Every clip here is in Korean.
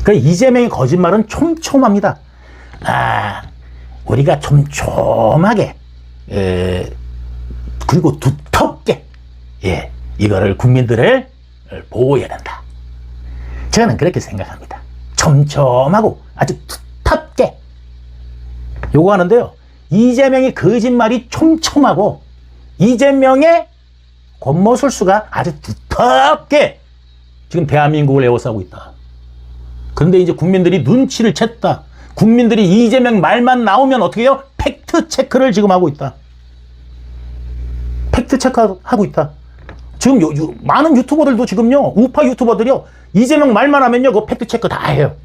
그 이재명의 거짓말은 촘촘합니다. 우리가 촘촘하게 그리고 두텁게 이거를 국민들을 보호해야 된다. 저는 그렇게 생각합니다. 촘촘하고 아주 두텁게 요거 하는데요. 이재명의 거짓말이 촘촘하고 이재명의 권모술수가 아주 두텁게 지금 대한민국을 에워싸고 있다. 그런데 이제 국민들이 눈치를 챘다. 국민들이 이재명 말만 나오면 어떻게 해요? 팩트 체크를 지금 하고 있다. 팩트 체크하고 있다. 지금 많은 유튜버들도 지금요, 우파 유튜버들이요, 이재명 말만 하면요, 그 팩트 체크 다 해요.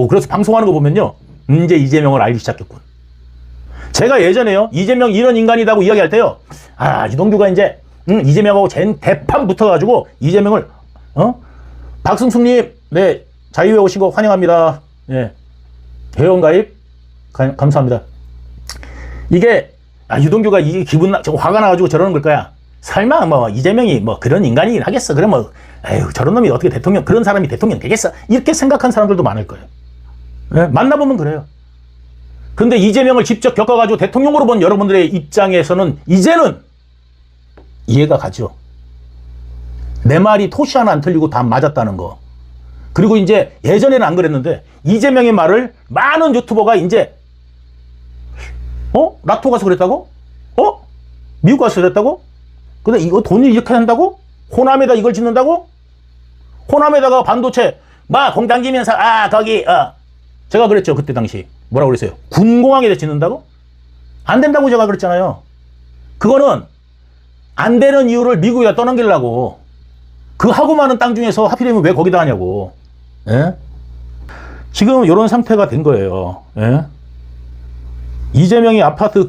그래서 방송하는 거 보면요, 이제 이재명을 알기 시작했군. 제가 예전에요, 이재명 이런 인간이라고 이야기할 때요, 유동규가 이제, 이재명하고 대판 붙어가지고, 이재명을, 박승숙님, 네, 자유에 오신 거 환영합니다. 예. 회원가입, 감사합니다. 이게, 유동규가 이게 화가 나가지고 저러는 걸 거야. 설마, 이재명이 그런 인간이긴 하겠어. 그러면, 저런 놈이 어떻게 그런 사람이 대통령 되겠어? 이렇게 생각한 사람들도 많을 거예요. 예? 만나보면 그래요. 근데 이재명을 직접 겪어가지고 대통령으로 본 여러분들의 입장에서는 이제는 이해가 가죠. 내 말이 토시 하나 안 틀리고 다 맞았다는 거. 그리고 이제 예전에는 안 그랬는데 이재명의 말을 많은 유튜버가 이제 라토 가서 그랬다고? 미국 가서 그랬다고? 근데 이거 돈을 이렇게 한다고? 호남에다 이걸 짓는다고? 호남에다가 반도체 공장지면서 거기 제가 그랬죠. 그때 당시 뭐라고 그랬어요? 군공항에다 짓는다고? 안 된다고 제가 그랬잖아요. 그거는 안 되는 이유를 미국에다 떠넘기려고. 그 하고 많은 땅 중에서 하필이면 왜 거기다 하냐고. 예? 지금 이런 상태가 된 거예요. 예? 이재명이 아파트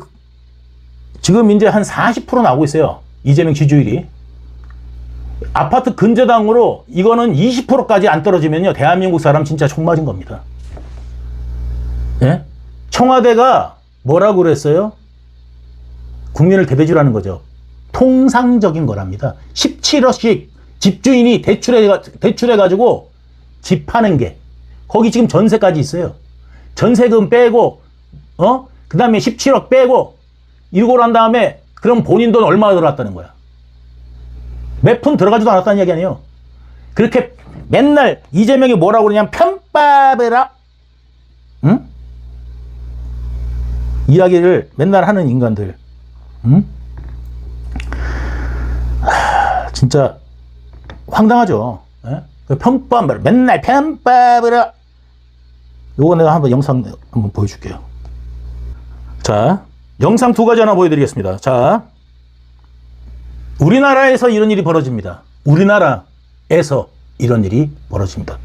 지금 이제 한 40% 나오고 있어요. 이재명 지지율이. 아파트 근저당으로 이거는 20%까지 안 떨어지면요, 대한민국 사람 진짜 총 맞은 겁니다. 예? 청와대가 뭐라고 그랬어요? 국민을 대배주라는 거죠. 통상적인 거랍니다. 17억씩 집주인이 대출해가지고 집 파는 게, 거기 지금 전세까지 있어요. 전세금 빼고, 그 다음에 17억 빼고, 이걸 한 다음에, 그럼 본인 돈 얼마나 들어갔다는 거야? 몇 푼 들어가지도 않았다는 이야기 아니에요. 그렇게 맨날 이재명이 뭐라고 그러냐면, 편법을 응? 이야기를 맨날 하는 인간들. 응? 진짜 황당하죠. 예? 편법, 맨날 편법을 요거 내가 한번 영상 한번 보여줄게요. 자, 영상 두 가지 하나 보여드리겠습니다. 자, 우리나라에서 이런 일이 벌어집니다. 우리나라에서 이런 일이 벌어집니다.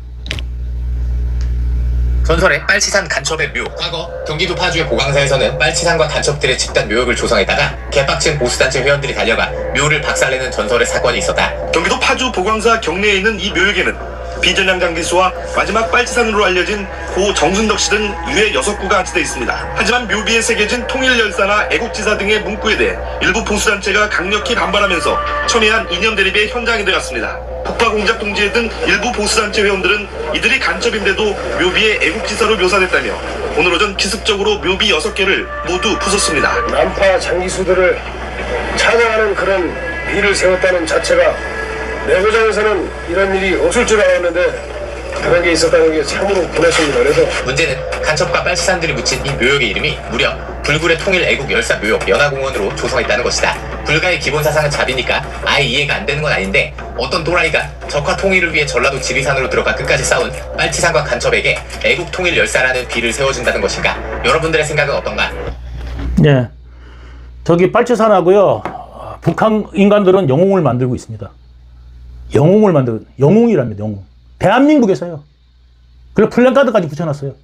전설의 빨치산 간첩의 묘. 과거 경기도 파주의 보강사에서는 빨치산과 간첩들의 집단 묘역을 조성했다가 개빡친 보수단체 회원들이 달려가 묘를 박살내는 전설의 사건이 있었다. 경기도 파주 보강사 경내에 있는 이 묘역에는 비전량 장기수와 마지막 빨치산으로 알려진 고 정순덕 씨 등 유해 6구가 안치되어 있습니다. 하지만 묘비에 새겨진 통일열사나 애국지사 등의 문구에 대해 일부 보수단체가 강력히 반발하면서 첨예한 이념 대립의 현장이 되었습니다. 폭파공작 동지회 등 일부 보수단체 회원들은 이들이 간첩인데도 묘비의 애국지사로 묘사됐다며 오늘 오전 기습적으로 묘비 6개를 모두 부쉈습니다. 난파 장기수들을 찬양하는 그런 비를 세웠다는 자체가 내부장에서는 이런 일이 없을 줄 알았는데 그런 게 있었다는 게 참으로 분했습니다. 그래서 문제는 간첩과 빨치산들이 묻힌 이 묘역의 이름이 무려 불굴의 통일 애국 열사 묘역 연화공원으로 조성했다는 것이다. 불가의 기본 사상은 자비니까 아예 이해가 안 되는 건 아닌데 어떤 또라이가 적화 통일을 위해 전라도 지리산으로 들어가 끝까지 싸운 빨치산과 간첩에게 애국 통일 열사라는 비를 세워준다는 것인가? 여러분들의 생각은 어떤가? 예, 저기 빨치산하고요, 북한 인간들은 영웅을 만들고 있습니다. 영웅이랍니다. 영웅. 대한민국에서요. 그리고 플랜카드까지 붙여놨어요.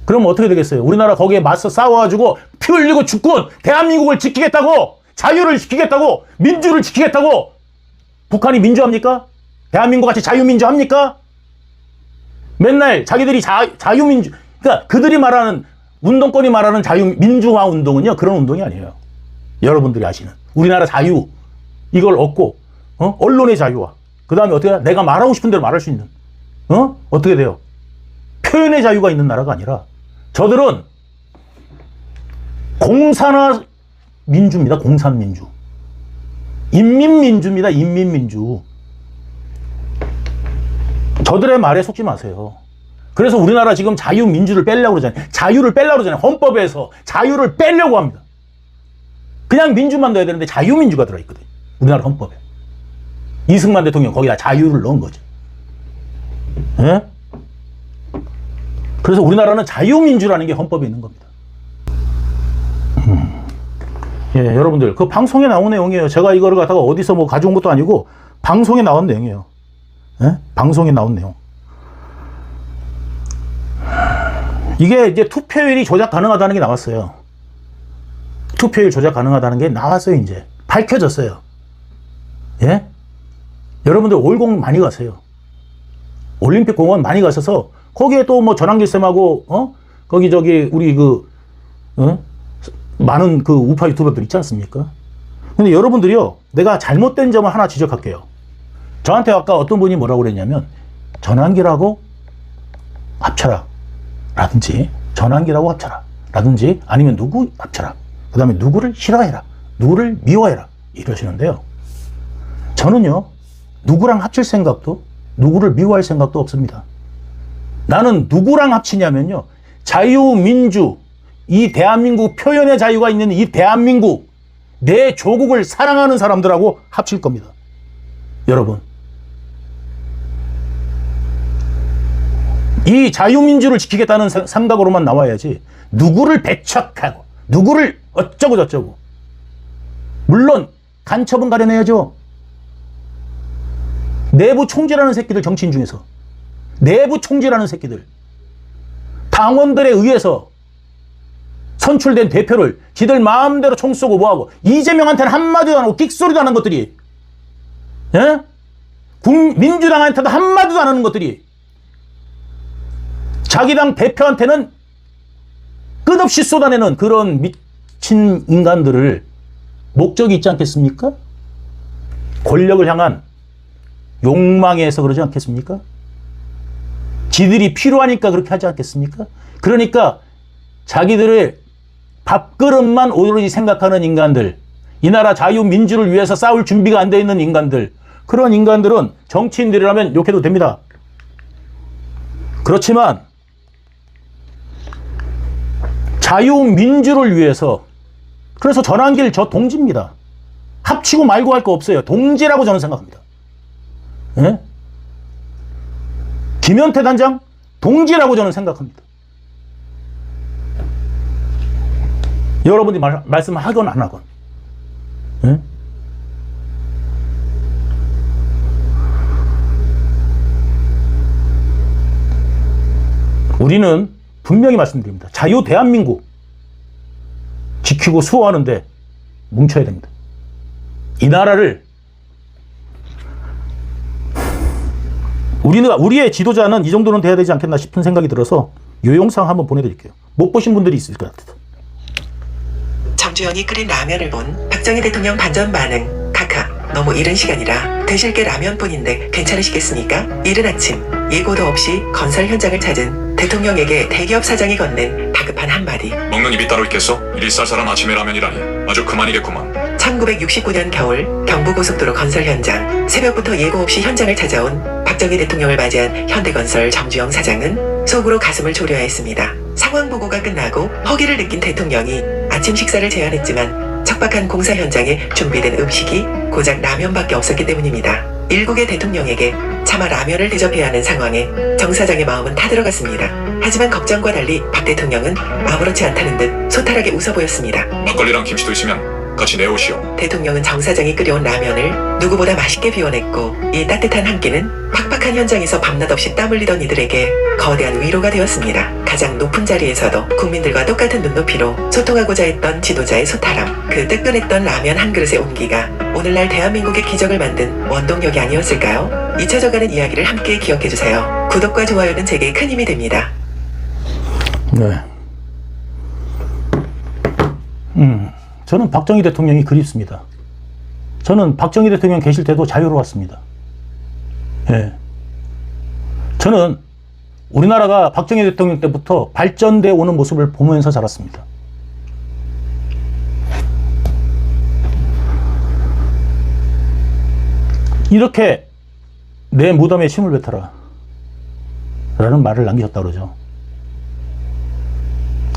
그럼 어떻게 되겠어요? 우리나라 거기에 맞서 싸워가지고 피 흘리고 죽고 대한민국을 지키겠다고, 자유를 지키겠다고, 민주를 지키겠다고. 북한이 민주합니까? 대한민국 같이 자유민주합니까? 맨날 자기들이 자유민주, 그러니까 그들이 말하는 운동권이 말하는 자유민주화 운동은요, 그런 운동이 아니에요. 여러분들이 아시는 우리나라 자유, 이걸 얻고 언론의 자유와 그 다음에 어떻게 내가 말하고 싶은 대로 말할 수 있는 어떻게 돼요? 표현의 자유가 있는 나라가 아니라 저들은 공산화 민주입니다. 공산민주. 인민민주입니다. 인민민주. 저들의 말에 속지 마세요. 그래서 우리나라 지금 자유민주를 빼려고 그러잖아요. 자유를 빼려고 그러잖아요. 헌법에서 자유를 빼려고 합니다. 그냥 민주만 넣어야 되는데 자유민주가 들어있거든요. 우리나라 헌법에. 이승만 대통령 거기다 자유를 넣은 거죠. 예? 그래서 우리나라는 자유민주라는 게 헌법에 있는 겁니다. 예, 여러분들 그 방송에 나온 내용이에요. 제가 이거를 갖다가 어디서 뭐 가져온 것도 아니고 방송에 나온 내용이에요. 예? 방송에 나온 내용. 이게 이제 투표율이 조작 가능하다는 게 나왔어요. 투표율 조작 가능하다는 게 나왔어요. 이제 밝혀졌어요. 예? 여러분들 올공 많이 가세요. 올림픽 공원 많이 가셔서 거기에 또 뭐 전환길 쌤하고 거기 저기 우리 많은 그 우파 유튜버들 있지 않습니까? 근데 여러분들이요, 내가 잘못된 점을 하나 지적할게요. 저한테 아까 어떤 분이 뭐라고 그랬냐면 전환길하고 합쳐라 라든지 전환길하고 합쳐라 라든지 아니면 누구 합쳐라, 그 다음에 누구를 싫어해라, 누구를 미워해라 이러시는데요. 저는요, 누구랑 합칠 생각도 누구를 미워할 생각도 없습니다. 나는 누구랑 합치냐면요, 자유민주, 이 대한민국 표현의 자유가 있는 이 대한민국, 내 조국을 사랑하는 사람들하고 합칠 겁니다. 여러분, 이 자유민주를 지키겠다는 생각으로만 나와야지 누구를 배척하고 누구를 어쩌고 저쩌고. 물론 간첩은 가려내야죠. 내부 총재라는 새끼들, 정치인 중에서 내부 총재라는 새끼들, 당원들에 의해서 선출된 대표를 지들 마음대로 총 쏘고 뭐하고, 이재명한테는 한마디도 안 하고 끽소리도 안 하는 것들이, 예? 민주당한테도 한마디도 안 하는 것들이 자기 당 대표한테는 끝없이 쏟아내는 그런 미친 인간들을 목적이 있지 않겠습니까? 권력을 향한 욕망에서 그러지 않겠습니까? 지들이 필요하니까 그렇게 하지 않겠습니까? 그러니까 자기들의 밥그릇만 오로지 생각하는 인간들, 이 나라 자유민주를 위해서 싸울 준비가 안 돼 있는 인간들, 그런 인간들은 정치인들이라면 욕해도 됩니다. 그렇지만 자유민주를 위해서, 그래서 전환길 저 동지입니다. 합치고 말고 할 거 없어요. 동지라고 저는 생각합니다. 예? 김현태 단장 동지라고 저는 생각합니다. 여러분들이 말씀하건 안 하건. 예? 우리는 분명히 말씀드립니다. 자유 대한민국 지키고 수호하는데 뭉쳐야 됩니다. 이 나라를, 우리의 지도자는 이 정도는 돼야 되지 않겠나 싶은 생각이 들어서 이 영상 한번 보내드릴게요. 못 보신 분들이 있을 것 같아서. 정주영이 끓인 라면을 본 박정희 대통령 반전 반응. 카카, 너무 이른 시간이라 드실 게 라면뿐인데 괜찮으시겠습니까? 이른 아침 예고도 없이 건설 현장을 찾은 대통령에게 대기업 사장이 건넨 다급한 한마디. 먹는 입이 따로 있겠어? 이리 쌀쌀한 아침에 라면이라니 아주 그만이겠구만. 1969년 겨울 경부고속도로 건설 현장. 새벽부터 예고 없이 현장을 찾아온 박정희 대통령을 맞이한 현대건설 정주영 사장은 속으로 가슴을 졸여했습니다. 상황 보고가 끝나고 허기를 느낀 대통령이 아침 식사를 제안했지만 척박한 공사 현장에 준비된 음식이 고작 라면밖에 없었기 때문입니다. 일국의 대통령에게 차마 라면을 대접해야 하는 상황에 정 사장의 마음은 타들어갔습니다. 하지만 걱정과 달리 박 대통령은 아무렇지 않다는 듯 소탈하게 웃어 보였습니다. 막걸리랑 김치도 있으면 같이 내오시오. 대통령은 정 사장이 끓여온 라면을 누구보다 맛있게 비워냈고, 이 따뜻한 한 끼는 팍팍한 현장에서 밤낮 없이 땀 흘리던 이들에게 거대한 위로가 되었습니다. 가장 높은 자리에서도 국민들과 똑같은 눈높이로 소통하고자 했던 지도자의 소탈함, 그 뜨끈했던 라면 한 그릇의 온기가 오늘날 대한민국의 기적을 만든 원동력이 아니었을까요? 잊혀져가는 이야기를 함께 기억해주세요. 구독과 좋아요는 제게 큰 힘이 됩니다. 네. 저는 박정희 대통령이 그립습니다. 저는 박정희 대통령 계실 때도 자유로웠습니다. 예. 저는 우리나라가 박정희 대통령 때부터 발전돼 오는 모습을 보면서 자랐습니다. 이렇게 내 무덤에 침을 뱉어라 라는 말을 남기셨다 그러죠.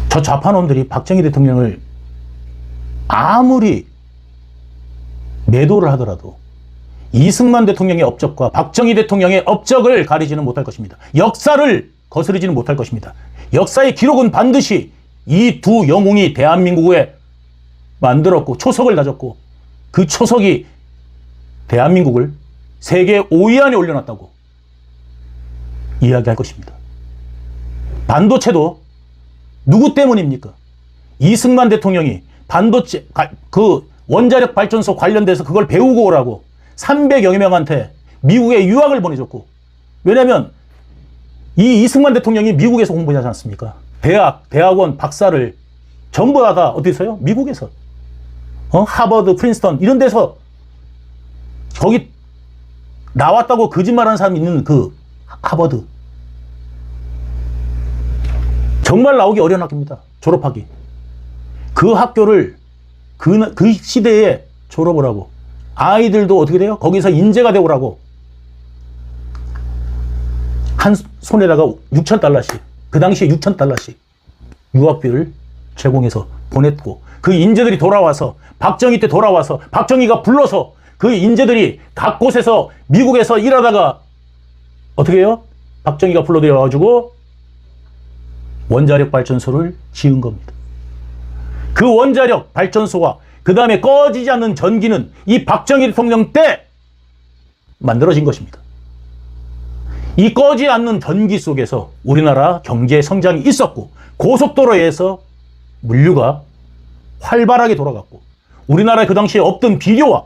저 좌파놈들이 박정희 대통령을 아무리 매도를 하더라도 이승만 대통령의 업적과 박정희 대통령의 업적을 가리지는 못할 것입니다. 역사를 거스르지는 못할 것입니다. 역사의 기록은 반드시 이 두 영웅이 대한민국에 만들었고 초석을 다졌고 그 초석이 대한민국을 세계 5위 안에 올려놨다고 이야기할 것입니다. 반도체도 누구 때문입니까? 이승만 대통령이 반도체 그 원자력 발전소 관련돼서 그걸 배우고 오라고 300여 명한테 미국에 유학을 보내줬고, 왜냐면 이 이승만 대통령이 미국에서 공부하지 않습니까? 대학원 박사를 전부 다 어디서요? 미국에서. 하버드, 프린스턴 이런 데서 거기 나왔다고 거짓말하는 사람이 있는 그 하버드. 정말 나오기 어려운 학교입니다. 졸업하기. 그 학교를 그 시대에 졸업을 하고 아이들도 어떻게 돼요? 거기서 인재가 되오라고 한 손에다가 6,000달러씩, 그 당시에 6,000달러씩 유학비를 제공해서 보냈고, 그 인재들이 돌아와서 박정희 때 돌아와서 박정희가 불러서 그 인재들이 각 곳에서 미국에서 일하다가 어떻게 해요? 박정희가 불러들여가지고 원자력 발전소를 지은 겁니다. 그 원자력 발전소와 그 다음에 꺼지지 않는 전기는 이 박정희 대통령 때 만들어진 것입니다. 이 꺼지지 않는 전기 속에서 우리나라 경제 성장이 있었고, 고속도로에서 물류가 활발하게 돌아갔고, 우리나라에 그 당시에 없던 비료와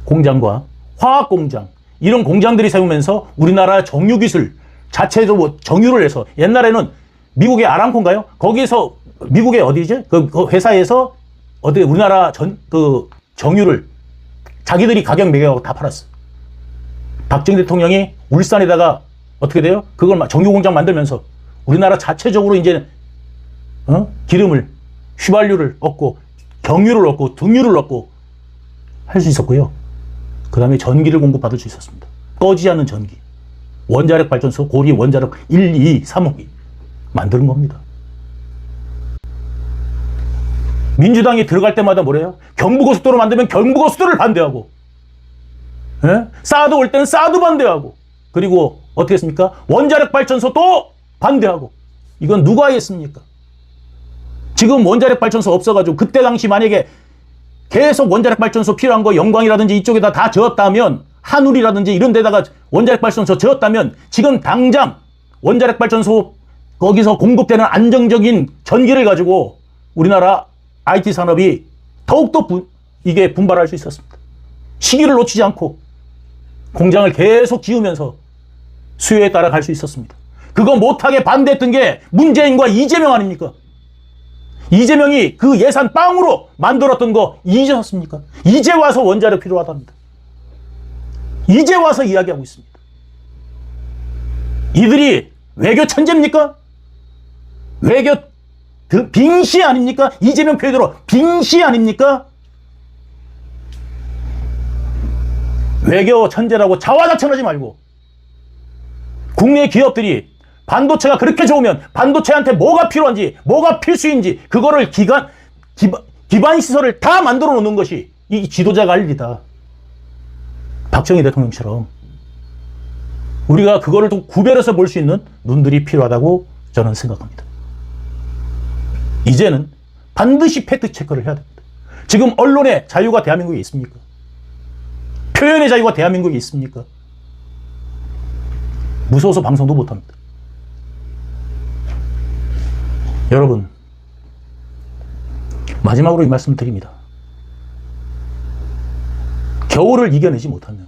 공장과 화학공장, 이런 공장들이 세우면서 우리나라 정유기술 자체도 뭐 정유를 해서, 옛날에는 미국의 아람코인가요? 거기서 미국의 어디지? 그 회사에서 어디 우리나라 정유를 자기들이 가격 매겨가고 다 팔았어. 박정희 대통령이 울산에다가 어떻게 돼요? 그걸 정유 공장 만들면서 우리나라 자체적으로 이제 기름을, 휘발유를 얻고 경유를 얻고 등유를 얻고 할 수 있었고요. 그 다음에 전기를 공급받을 수 있었습니다. 꺼지지 않는 전기. 원자력 발전소, 고리 원자력 1, 2, 3호기 만드는 겁니다. 민주당이 들어갈 때마다 뭐래요? 경부고속도로 만들면 경부고속도로를 반대하고, 예? 사드 올 때는 사드 반대하고, 그리고 어떻게 했습니까? 원자력 발전소 또 반대하고. 이건 누가 했습니까? 지금 원자력 발전소 없어가지고 그때 당시 만약에 계속 원자력 발전소 필요한 거 영광이라든지 이쪽에다 다 지었다면, 한울이라든지 이런 데다가 원자력 발전소 지었다면 지금 당장 원자력 발전소 거기서 공급되는 안정적인 전기를 가지고 우리나라 IT 산업이 더욱더 이게 분발할 수 있었습니다. 시기를 놓치지 않고 공장을 계속 지으면서 수요에 따라 갈 수 있었습니다. 그거 못하게 반대했던 게 문재인과 이재명 아닙니까? 이재명이 그 예산 빵으로 만들었던 거 잊으셨습니까? 이제 와서 원자력 필요하답니다. 이제 와서 이야기하고 있습니다. 이들이 외교 천재입니까? 외교 빙시 아닙니까? 이재명 표현대로 빙시 아닙니까? 외교 천재라고 자화자찬하지 말고, 국내 기업들이 반도체가 그렇게 좋으면 반도체한테 뭐가 필요한지, 뭐가 필수인지 그거를 기반 시설을 다 만들어 놓는 것이 이 지도자가 할 일이다. 박정희 대통령처럼 우리가 그거를 또 구별해서 볼 수 있는 눈들이 필요하다고 저는 생각합니다. 이제는 반드시 팩트 체크를 해야 됩니다. 지금 언론의 자유가 대한민국에 있습니까? 표현의 자유가 대한민국에 있습니까? 무서워서 방송도 못합니다. 여러분, 마지막으로 이 말씀을 드립니다. 겨울을 이겨내지 못하면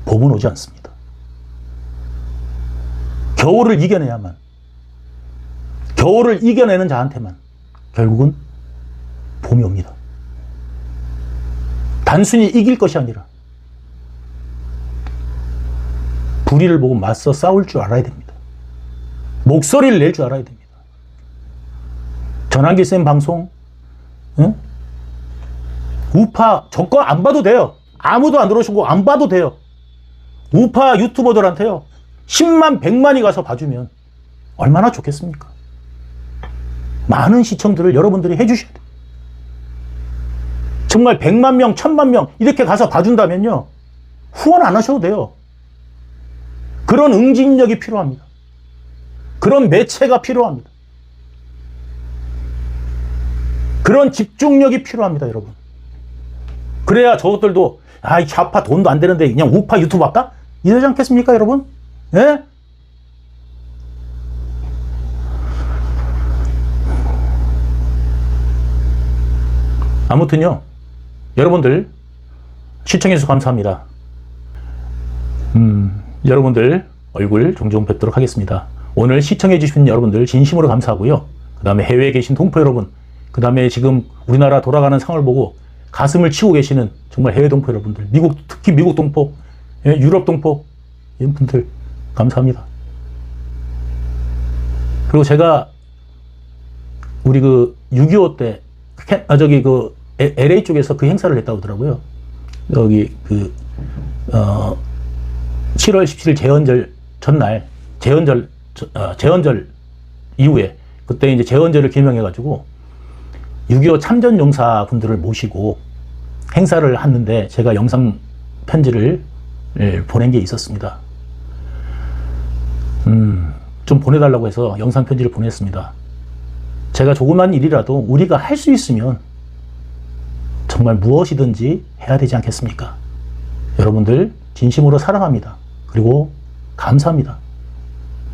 봄은 오지 않습니다. 겨울을 이겨내야만, 겨울을 이겨내는 자한테만 결국은 봄이 옵니다. 단순히 이길 것이 아니라 불의를 보고 맞서 싸울 줄 알아야 됩니다. 목소리를 낼 줄 알아야 됩니다. 전환기 쌤 방송, 응? 우파 저거 안 봐도 돼요. 아무도 안 들어오시고 안 봐도 돼요. 우파 유튜버들한테요 10만 100만이 가서 봐주면 얼마나 좋겠습니까? 많은 시청들을 여러분들이 해주셔야 돼요. 정말 100만 명, 1000만 명 이렇게 가서 봐준다면요 후원 안 하셔도 돼요. 그런 응징력이 필요합니다. 그런 매체가 필요합니다. 그런 집중력이 필요합니다, 여러분. 그래야 저것들도 이 좌파 돈도 안 되는데 그냥 우파 유튜브 할까? 이러지 않겠습니까, 여러분? 예? 아무튼요, 여러분들 시청해주셔서 감사합니다. 여러분들 얼굴 종종 뵙도록 하겠습니다. 오늘 시청해주신 여러분들 진심으로 감사하고요. 그 다음에 해외에 계신 동포 여러분, 그 다음에 지금 우리나라 돌아가는 상황을 보고 가슴을 치고 계시는 정말 해외 동포 여러분들, 특히 미국 동포, 유럽 동포, 이런 분들 감사합니다. 그리고 제가 우리 그 6.25 때 LA 쪽에서 그 행사를 했다고 하더라고요. 여기 7월 17일 재헌절 전날, 재헌절 이후에 그때 이제 재헌절을 기념해가지고 6.25 참전용사 분들을 모시고 행사를 했는데 제가 영상 편지를 보낸 게 있었습니다. 좀 보내달라고 해서 영상 편지를 보냈습니다. 제가 조그만 일이라도 우리가 할 수 있으면 정말 무엇이든지 해야 되지 않겠습니까? 여러분들 진심으로 사랑합니다. 그리고 감사합니다.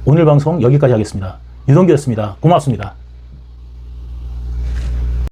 오늘 방송 여기까지 하겠습니다. 유동규였습니다. 고맙습니다.